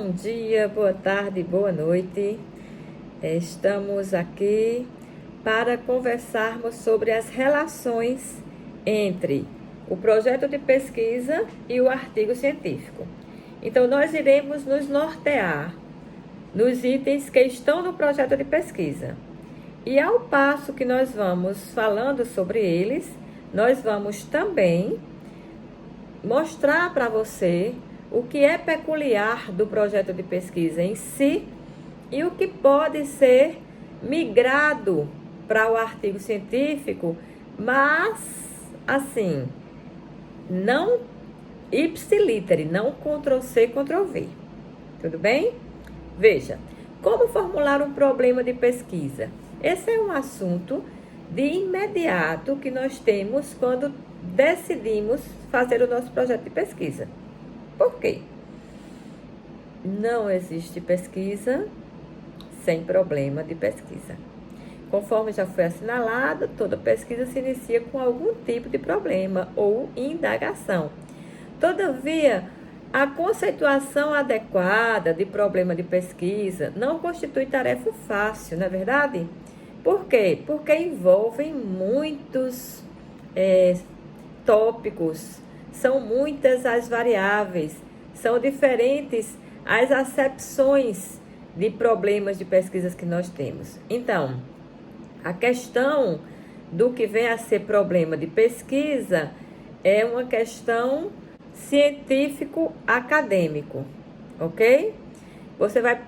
Bom dia, boa tarde, boa noite. Estamos aqui para conversarmos sobre as relações entre o projeto de pesquisa e o artigo científico. Então, nós iremos nos nortear nos itens que estão no projeto de pesquisa. E ao passo que nós vamos falando sobre eles, nós vamos também mostrar para você o que é peculiar do projeto de pesquisa em si e o que pode ser migrado para o artigo científico, mas, assim, não ipsiliter, não Ctrl+C, Ctrl+V. Tudo bem? Veja, como formular um problema de pesquisa? Esse é um assunto de imediato que nós temos quando decidimos fazer o nosso projeto de pesquisa. Por quê? Não existe pesquisa sem problema de pesquisa. Conforme já foi assinalado, toda pesquisa se inicia com algum tipo de problema ou indagação. Todavia, a conceituação adequada de problema de pesquisa não constitui tarefa fácil, não é verdade? Por quê? Porque envolvem muitos tópicos, são muitas as variáveis, são diferentes as acepções de problemas de pesquisas que nós temos. Então, a questão do que vem a ser problema de pesquisa é uma questão científico-acadêmico, ok? Você vai,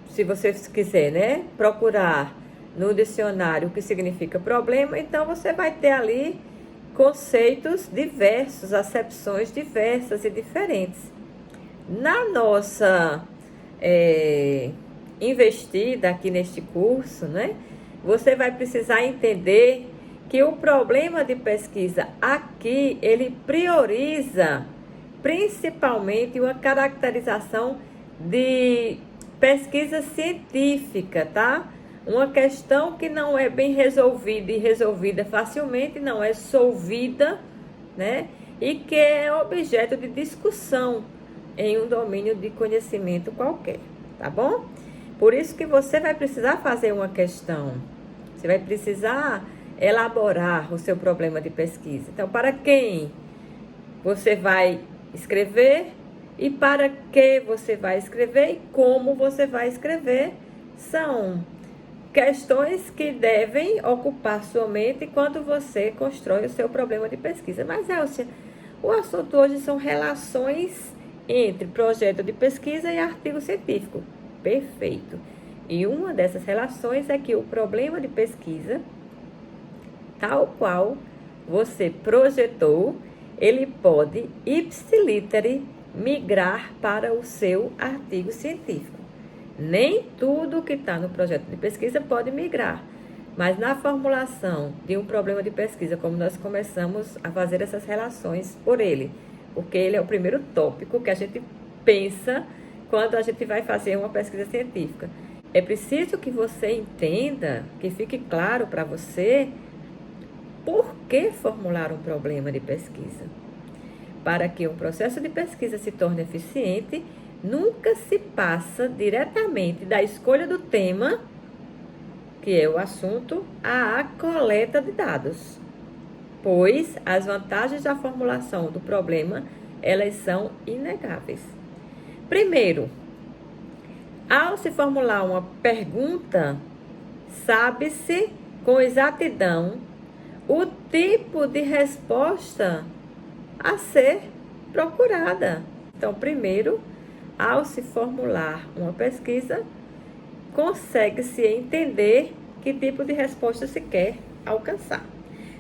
se você quiser, né, procurar no dicionário o que significa problema, então você vai ter ali conceitos diversos, acepções diversas e diferentes. Na nossa investida aqui neste curso, né, você vai precisar entender que o problema de pesquisa aqui, ele prioriza principalmente uma caracterização de pesquisa científica, tá? Uma questão que não é bem resolvida e resolvida facilmente, não é solvida, né? E que é objeto de discussão em um domínio de conhecimento qualquer, tá bom? Por isso que você vai precisar fazer uma questão, você vai precisar elaborar o seu problema de pesquisa. Então, para quem você vai escrever e para que você vai escrever e como você vai escrever são questões que devem ocupar sua mente quando você constrói o seu problema de pesquisa. Mas, Elcia, o assunto hoje são relações entre projeto de pesquisa e artigo científico. Perfeito. E uma dessas relações é que o problema de pesquisa, tal qual você projetou, ele pode ipsiliter migrar para o seu artigo científico. Nem tudo que está no projeto de pesquisa pode migrar, mas na formulação de um problema de pesquisa, como nós começamos a fazer essas relações por ele, porque ele é o primeiro tópico que a gente pensa quando a gente vai fazer uma pesquisa científica. É preciso que você entenda, que fique claro para você, por que formular um problema de pesquisa. Para que um processo de pesquisa se torne eficiente, nunca se passa diretamente da escolha do tema, que é o assunto, à coleta de dados, pois as vantagens da formulação do problema, elas são inegáveis. Primeiro, ao se formular uma pergunta, sabe-se com exatidão o tipo de resposta a ser procurada. Então, primeiro, ao se formular uma pesquisa, consegue-se entender que tipo de resposta se quer alcançar.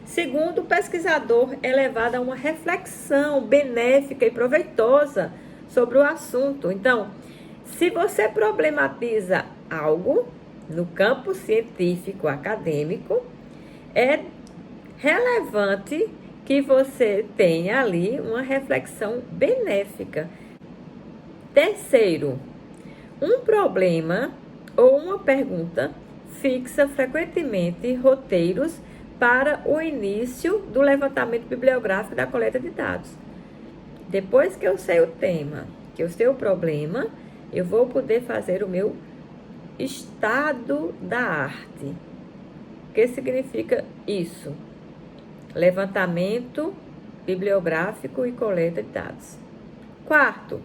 Segundo, o pesquisador é levado a uma reflexão benéfica e proveitosa sobre o assunto. Então, se você problematiza algo no campo científico acadêmico, é relevante que você tenha ali uma reflexão benéfica. Terceiro, um problema ou uma pergunta fixa frequentemente roteiros para o início do levantamento bibliográfico da coleta de dados. Depois que eu sei o tema, que eu sei o problema, eu vou poder fazer o meu estado da arte. O que significa isso? Levantamento bibliográfico e coleta de dados. Quarto,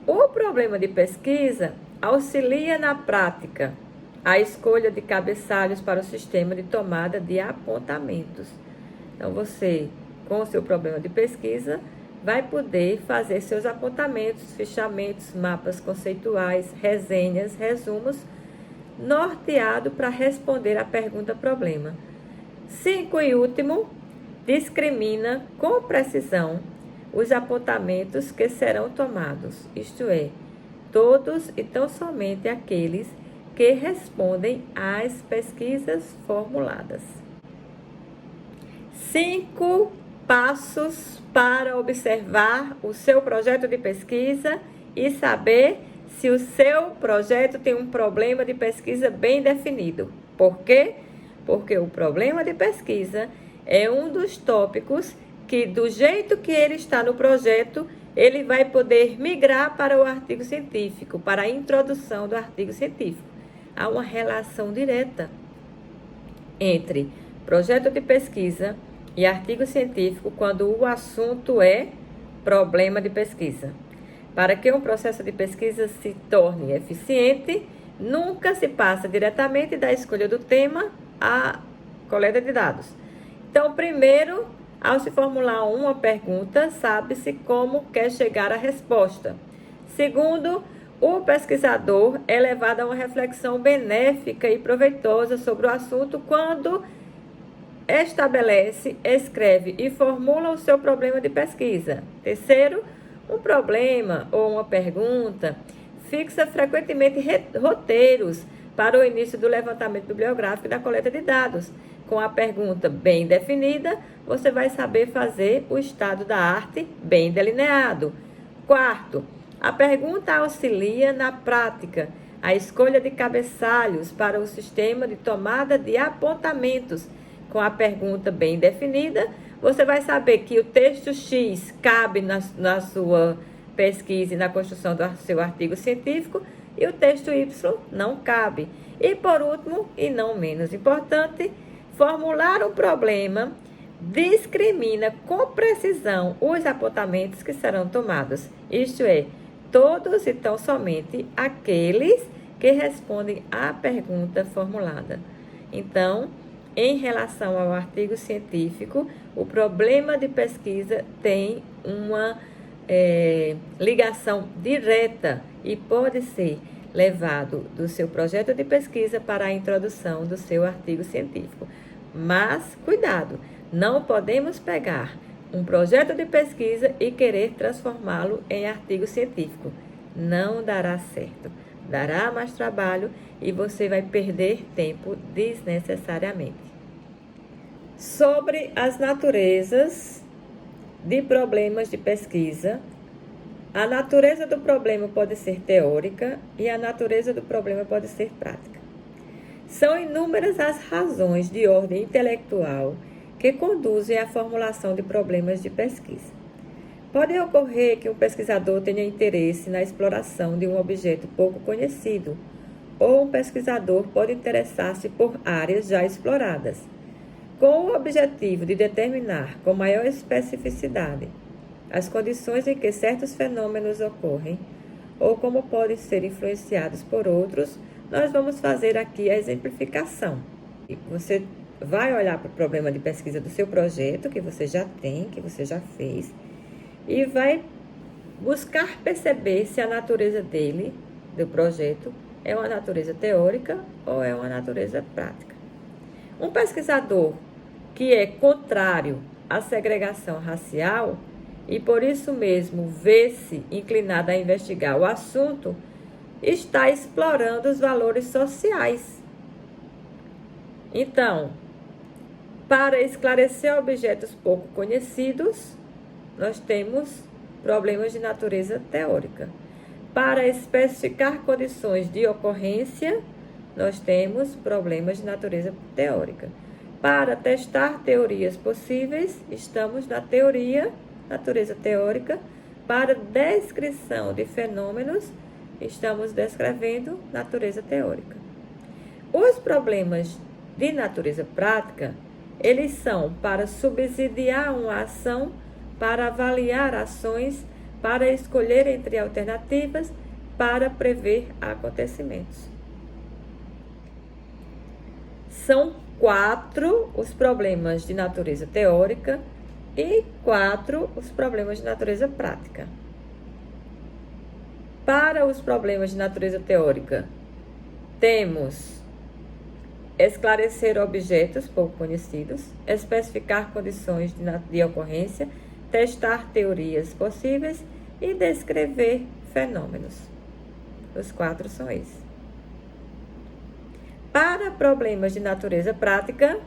o problema de pesquisa auxilia na prática a escolha de cabeçalhos para o sistema de tomada de apontamentos. Então, você, com o seu problema de pesquisa, vai poder fazer seus apontamentos, fichamentos, mapas conceituais, resenhas, resumos, norteado para responder à pergunta problema. 5 e último, discrimina com precisão os apontamentos que serão tomados, isto é, todos e tão somente aqueles que respondem às pesquisas formuladas. 5 passos para observar o seu projeto de pesquisa e saber se o seu projeto tem um problema de pesquisa bem definido. Por quê? Porque o problema de pesquisa é um dos tópicos que, do jeito que ele está no projeto, ele vai poder migrar para o artigo científico, para a introdução do artigo científico. Há uma relação direta entre projeto de pesquisa e artigo científico quando o assunto é problema de pesquisa. Para que um processo de pesquisa se torne eficiente, nunca se passa diretamente da escolha do tema à coleta de dados. Então, primeiro, ao se formular uma pergunta, sabe-se como quer chegar à resposta. Segundo, o pesquisador é levado a uma reflexão benéfica e proveitosa sobre o assunto quando estabelece, escreve e formula o seu problema de pesquisa. Terceiro, um problema ou uma pergunta fixa frequentemente roteiros para o início do levantamento bibliográfico e da coleta de dados. Com a pergunta bem definida, você vai saber fazer o estado da arte bem delineado. Quarto, a pergunta auxilia na prática a escolha de cabeçalhos para o sistema de tomada de apontamentos. Com a pergunta bem definida, você vai saber que o texto X cabe na sua pesquisa e na construção do seu artigo científico e o texto Y não cabe. E por último, e não menos importante, formular um problema discrimina com precisão os apontamentos que serão tomados. Isto é, todos e tão somente aqueles que respondem à pergunta formulada. Então, em relação ao artigo científico, o problema de pesquisa tem uma ligação direta e pode ser levado do seu projeto de pesquisa para a introdução do seu artigo científico. Mas, cuidado, não podemos pegar um projeto de pesquisa e querer transformá-lo em artigo científico. Não dará certo. Dará mais trabalho e você vai perder tempo desnecessariamente. Sobre as naturezas de problemas de pesquisa, a natureza do problema pode ser teórica e a natureza do problema pode ser prática. São inúmeras as razões de ordem intelectual que conduzem à formulação de problemas de pesquisa. Pode ocorrer que um pesquisador tenha interesse na exploração de um objeto pouco conhecido, ou um pesquisador pode interessar-se por áreas já exploradas, com o objetivo de determinar com maior especificidade as condições em que certos fenômenos ocorrem ou como podem ser influenciados por outros. Nós vamos fazer aqui a exemplificação. Você vai olhar para o problema de pesquisa do seu projeto, que você já tem, que você já fez, e vai buscar perceber se a natureza dele, do projeto, é uma natureza teórica ou é uma natureza prática. Um pesquisador que é contrário à segregação racial e por isso mesmo vê-se inclinado a investigar o assunto, está explorando os valores sociais. Então, para esclarecer objetos pouco conhecidos, nós temos problemas de natureza teórica. Para especificar condições de ocorrência, nós temos problemas de natureza teórica. Para testar teorias possíveis, estamos na teoria, natureza teórica. Para descrição de fenômenos, estamos descrevendo natureza teórica. Os problemas de natureza prática, eles são para subsidiar uma ação, para avaliar ações, para escolher entre alternativas, para prever acontecimentos. São 4 os problemas de natureza teórica e 4 os problemas de natureza prática. Para os problemas de natureza teórica, temos esclarecer objetos pouco conhecidos, especificar condições de ocorrência, testar teorias possíveis e descrever fenômenos. Os 4 são esses. Para problemas de natureza prática,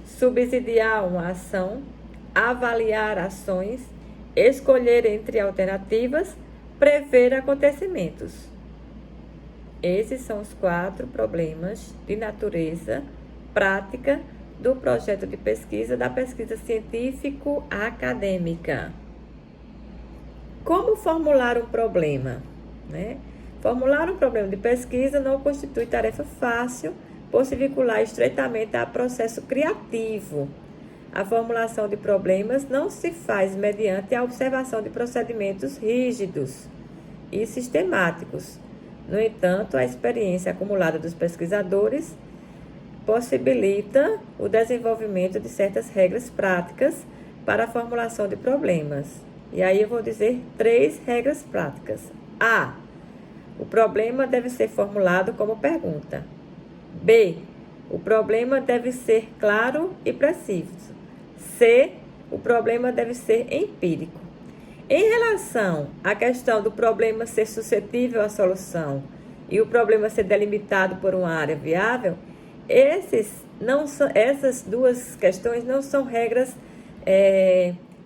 subsidiar uma ação, avaliar ações, escolher entre alternativas, prever acontecimentos. Esses são os 4 problemas de natureza prática do projeto de pesquisa, da pesquisa científico-acadêmica. Como formular um problema, né? Formular um problema de pesquisa não constitui tarefa fácil, por se vincular estreitamente a processo criativo. A formulação de problemas não se faz mediante a observação de procedimentos rígidos e sistemáticos. No entanto, a experiência acumulada dos pesquisadores possibilita o desenvolvimento de certas regras práticas para a formulação de problemas. E aí eu vou dizer 3 regras práticas. A. O problema deve ser formulado como pergunta. B. O problema deve ser claro e preciso. C. O problema deve ser empírico. Em relação à questão do problema ser suscetível à solução e o problema ser delimitado por uma área viável, essas 2 questões não são regras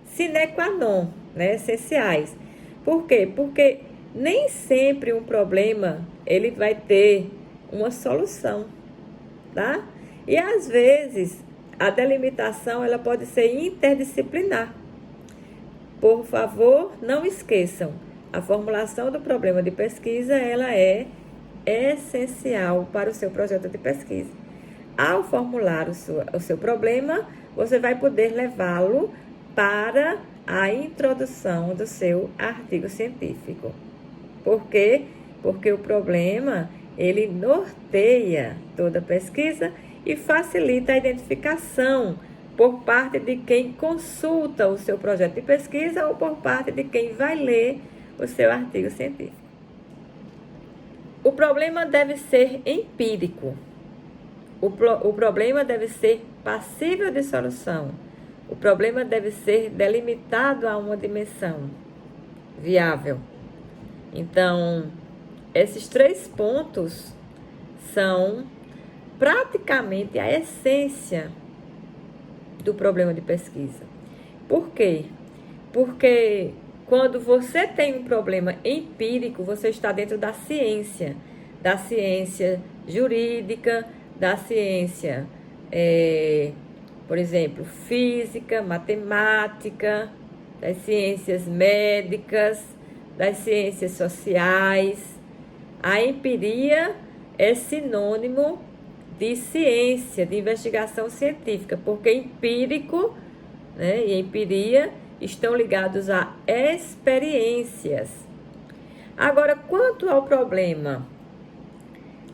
sine qua non, né, essenciais. Por quê? Porque nem sempre um problema ele vai ter uma solução, tá? E às vezes a delimitação ela pode ser interdisciplinar. Por favor, não esqueçam, a formulação do problema de pesquisa ela é essencial para o seu projeto de pesquisa. Ao formular o seu problema, você vai poder levá-lo para a introdução do seu artigo científico. Por quê? Porque o problema, ele norteia toda a pesquisa e facilita a identificação por parte de quem consulta o seu projeto de pesquisa ou por parte de quem vai ler o seu artigo científico. O problema deve ser empírico. O problema deve ser passível de solução. O problema deve ser delimitado a uma dimensão viável. Então, esses 3 pontos são praticamente a essência do problema de pesquisa. Por quê? Porque quando você tem um problema empírico, você está dentro da ciência jurídica, da ciência, por exemplo, física, matemática, das ciências médicas, das ciências sociais. A empiria é sinônimo de ciência, de investigação científica, porque empírico, né, e empiria estão ligados a experiências. Agora, quanto ao problema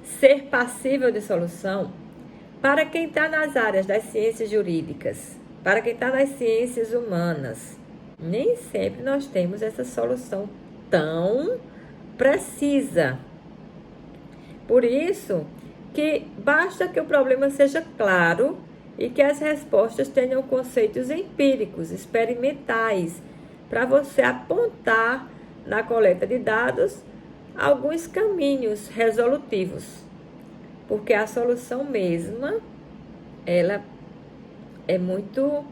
ser passível de solução, para quem está nas áreas das ciências jurídicas, para quem está nas ciências humanas, nem sempre nós temos essa solução tão precisa. Por isso que basta que o problema seja claro e que as respostas tenham conceitos empíricos, experimentais, para você apontar na coleta de dados alguns caminhos resolutivos. Porque a solução mesma, ela é muito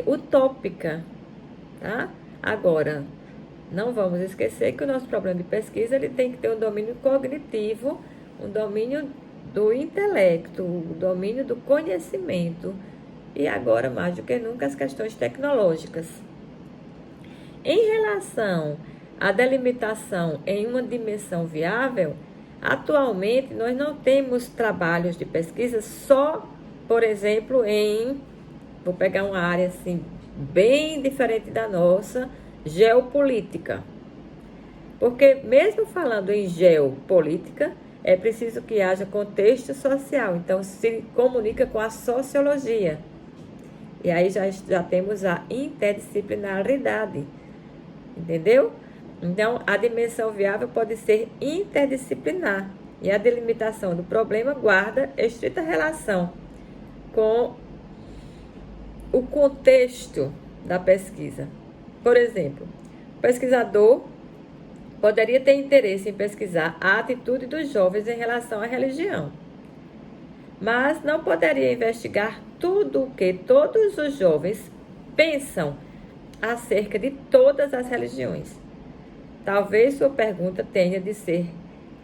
utópica, tá? Agora, não vamos esquecer que o nosso problema de pesquisa ele tem que ter um domínio cognitivo, um domínio do intelecto, o domínio do conhecimento e agora, mais do que nunca, as questões tecnológicas. Em relação a delimitação em uma dimensão viável, atualmente nós não temos trabalhos de pesquisa só, por exemplo, vou pegar uma área assim bem diferente da nossa, geopolítica. Porque mesmo falando em geopolítica, é preciso que haja contexto social. Então, se comunica com a sociologia. E aí já temos a interdisciplinaridade. Entendeu? Então, a dimensão viável pode ser interdisciplinar. E a delimitação do problema guarda estrita relação com o contexto da pesquisa. Por exemplo, o pesquisador poderia ter interesse em pesquisar a atitude dos jovens em relação à religião, mas não poderia investigar tudo o que todos os jovens pensam acerca de todas as religiões. Talvez sua pergunta tenha de ser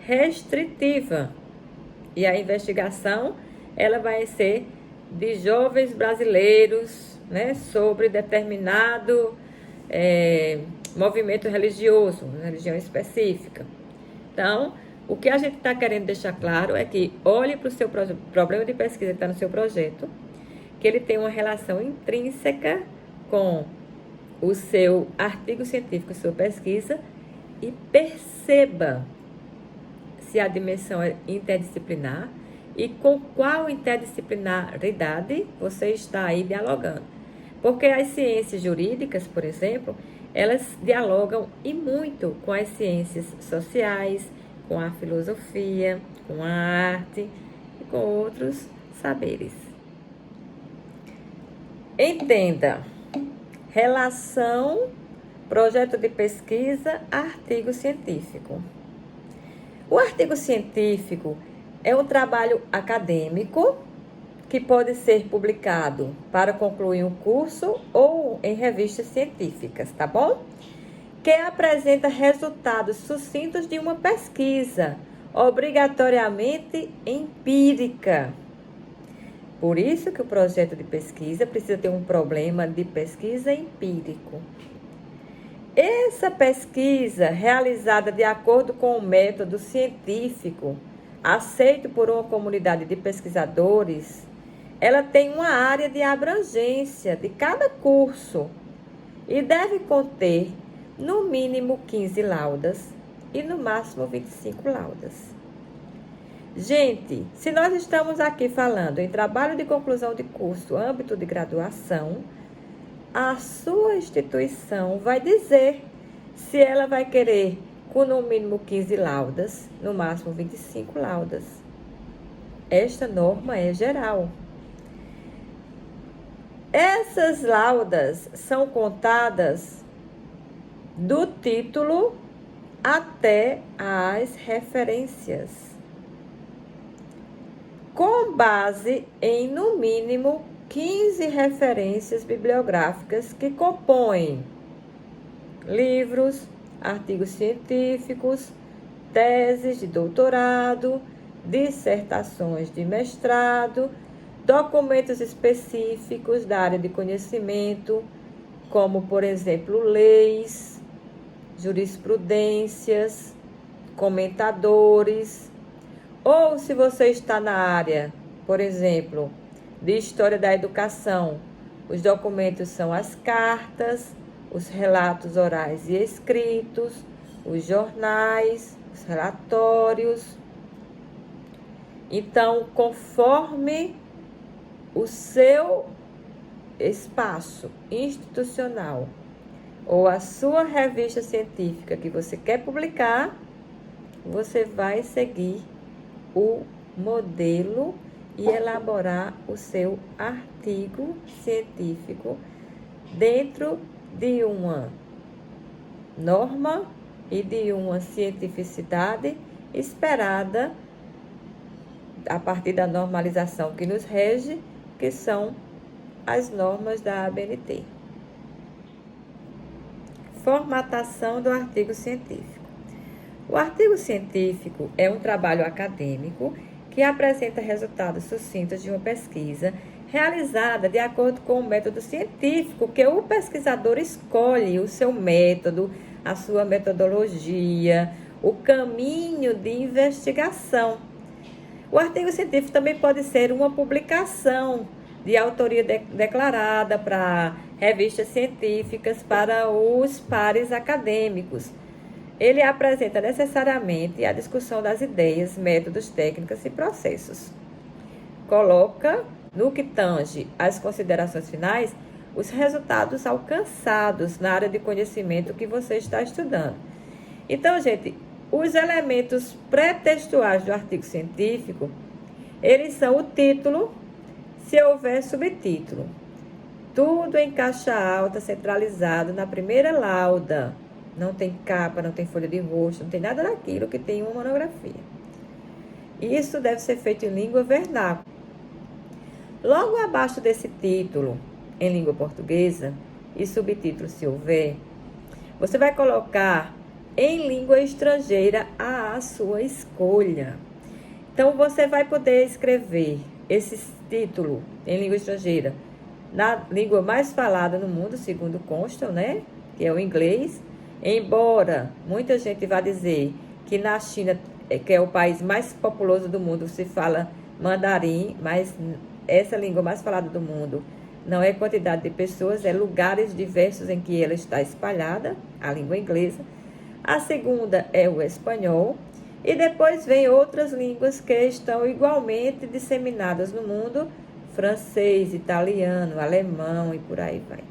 restritiva e a investigação ela vai ser de jovens brasileiros, né, sobre determinado movimento religioso, religião específica. Então, o que a gente está querendo deixar claro é que olhe para o seu problema de pesquisa que está no seu projeto, que ele tem uma relação intrínseca com o seu artigo científico, sua pesquisa, e perceba se a dimensão é interdisciplinar e com qual interdisciplinaridade você está aí dialogando. Porque as ciências jurídicas, por exemplo, elas dialogam e muito com as ciências sociais, com a filosofia, com a arte e com outros saberes. Entenda, relação, projeto de pesquisa, artigo científico. O artigo científico é um trabalho acadêmico que pode ser publicado para concluir um curso ou em revistas científicas, tá bom? Que apresenta resultados sucintos de uma pesquisa, obrigatoriamente empírica. Por isso que o projeto de pesquisa precisa ter um problema de pesquisa empírico. Essa pesquisa, realizada de acordo com o método científico, aceito por uma comunidade de pesquisadores, ela tem uma área de abrangência de cada curso e deve conter, no mínimo, 15 laudas e, no máximo, 25 laudas. Gente, se nós estamos aqui falando em trabalho de conclusão de curso, âmbito de graduação, a sua instituição vai dizer se ela vai querer com no mínimo 15 laudas, no máximo 25 laudas. Esta norma é geral. Essas laudas são contadas do título até as referências, com base em, no mínimo, 15 referências bibliográficas que compõem livros, artigos científicos, teses de doutorado, dissertações de mestrado, documentos específicos da área de conhecimento, como, por exemplo, leis, jurisprudências, comentadores, ou se você está na área, por exemplo, de história da educação, os documentos são as cartas, os relatos orais e escritos, os jornais, os relatórios. Então, conforme o seu espaço institucional ou a sua revista científica que você quer publicar, você vai seguir o modelo e elaborar o seu artigo científico dentro de uma norma e de uma cientificidade esperada a partir da normalização que nos rege, que são as normas da ABNT. Formatação do artigo científico. O artigo científico é um trabalho acadêmico que apresenta resultados sucintos de uma pesquisa realizada de acordo com o método científico que o pesquisador escolhe, o seu método, a sua metodologia, o caminho de investigação. O artigo científico também pode ser uma publicação de autoria declarada para revistas científicas, para os pares acadêmicos. Ele apresenta necessariamente a discussão das ideias, métodos, técnicas e processos. Coloca, no que tange às considerações finais, os resultados alcançados na área de conhecimento que você está estudando. Então, gente, os elementos pré-textuais do artigo científico, eles são o título, se houver subtítulo. Tudo em caixa alta, centralizado na primeira lauda. Não tem capa, não tem folha de rosto, não tem nada daquilo que tem uma monografia. Isso deve ser feito em língua vernácula. Logo abaixo desse título, em língua portuguesa, e subtítulo, se houver, você vai colocar em língua estrangeira à sua escolha. Então, você vai poder escrever esse título em língua estrangeira na língua mais falada no mundo, segundo constam, né? Que é o inglês. Embora muita gente vá dizer que na China, que é o país mais populoso do mundo, se fala mandarim, mas essa língua mais falada do mundo não é quantidade de pessoas, é lugares diversos em que ela está espalhada, a língua inglesa. A segunda é o espanhol. E depois vem outras línguas que estão igualmente disseminadas no mundo, francês, italiano, alemão e por aí vai.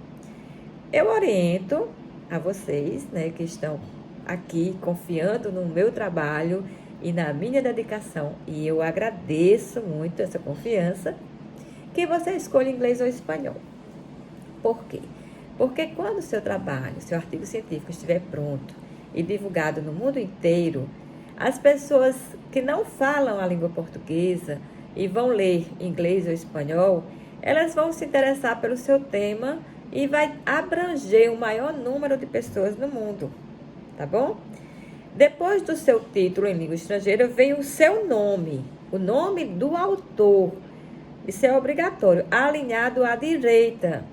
Eu oriento a vocês, né, que estão aqui confiando no meu trabalho e na minha dedicação, e eu agradeço muito essa confiança, que você escolha inglês ou espanhol. Por quê? Porque quando o seu trabalho, seu artigo científico estiver pronto e divulgado no mundo inteiro, as pessoas que não falam a língua portuguesa e vão ler inglês ou espanhol, elas vão se interessar pelo seu tema e vai abranger o maior número de pessoas no mundo, tá bom? Depois do seu título em língua estrangeira, vem o seu nome, o nome do autor. Isso é obrigatório, alinhado à direita.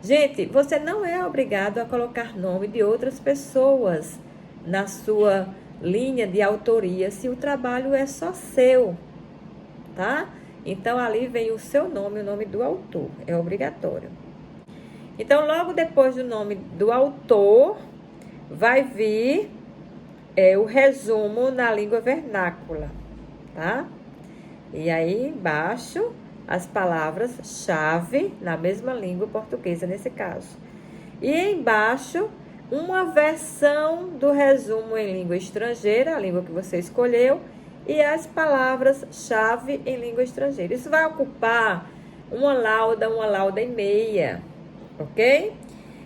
Gente, você não é obrigado a colocar nome de outras pessoas na sua linha de autoria, se o trabalho é só seu, tá? Então, ali vem o seu nome, o nome do autor, é obrigatório. Então, logo depois do nome do autor, vai vir o resumo na língua vernácula, tá? E aí, embaixo, as palavras-chave na mesma língua portuguesa, nesse caso. E embaixo, uma versão do resumo em língua estrangeira, a língua que você escolheu, e as palavras-chave em língua estrangeira. Isso vai ocupar uma lauda e meia, ok?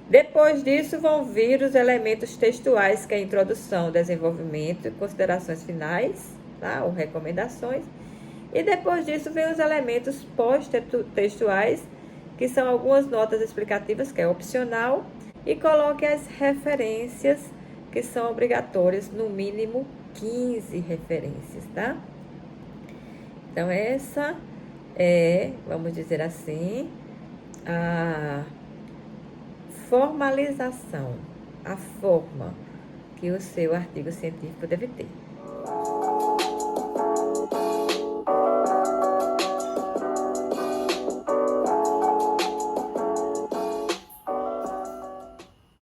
Depois disso, vão vir os elementos textuais, que é a introdução, desenvolvimento e considerações finais, tá? Ou recomendações. E depois disso, vem os elementos pós-textuais, que são algumas notas explicativas, que é opcional, e coloque as referências, que são obrigatórias, no mínimo 15 referências, tá? Então, essa é, vamos dizer assim, a formalização, a forma que o seu artigo científico deve ter.